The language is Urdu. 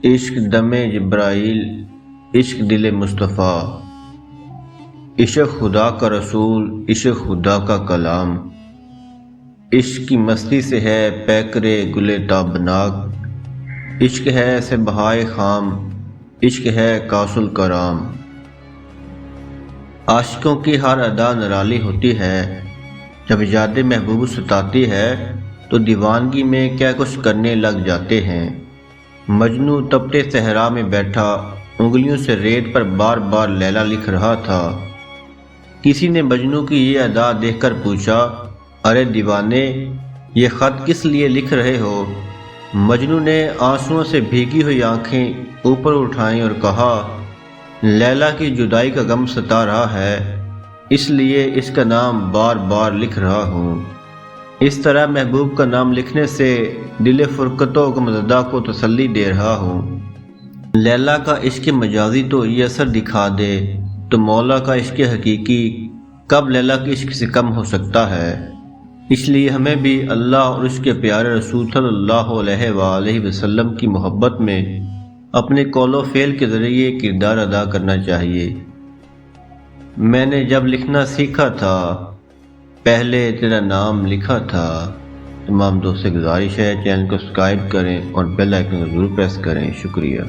عشق دم جبرائیل، عشق دل مصطفیٰ، عشق خدا کا رسول، عشق خدا کا کلام، عشق کی مستی سے ہے پیکرے گلے تابناک، عشق ہے سے بہائے خام، عشق ہے کاس الکرام۔ عاشقوں کی ہر ادا نرالی ہوتی ہے، جب یاد محبوب ستاتی ہے تو دیوانگی میں کیا کچھ کرنے لگ جاتے ہیں۔ مجنوں تپتے صحرا میں بیٹھا انگلیوں سے ریت پر بار بار لیلا لکھ رہا تھا۔ کسی نے مجنوں کی یہ ادا دیکھ کر پوچھا، ارے دیوانے، یہ خط کس لیے لکھ رہے ہو؟ مجنوں نے آنسوؤں سے بھیگی ہوئی آنکھیں اوپر اٹھائیں اور کہا، لیلا کی جدائی کا غم ستا رہا ہے، اس لیے اس کا نام بار بار لکھ رہا ہوں۔ اس طرح محبوب کا نام لکھنے سے دل فرقت و غمزدہ کو تسلی دے رہا ہوں۔ لیلا کا عشق مجازی تو یہ اثر دکھا دے تو مولا کا عشق حقیقی کب لیلا کے عشق سے کم ہو سکتا ہے؟ اس لیے ہمیں بھی اللہ اور اس کے پیارے رسول صلی اللہ علیہ وآلہ وسلم کی محبت میں اپنے قول و فعل کے ذریعے کردار ادا کرنا چاہیے۔ میں نے جب لکھنا سیکھا تھا پہلے تیرا نام لکھا تھا۔ تمام دوستوں سے گزارش ہے چینل کو سبسکرائب کریں اور بیل آئیکن کو ضرور پریس کریں۔ شکریہ۔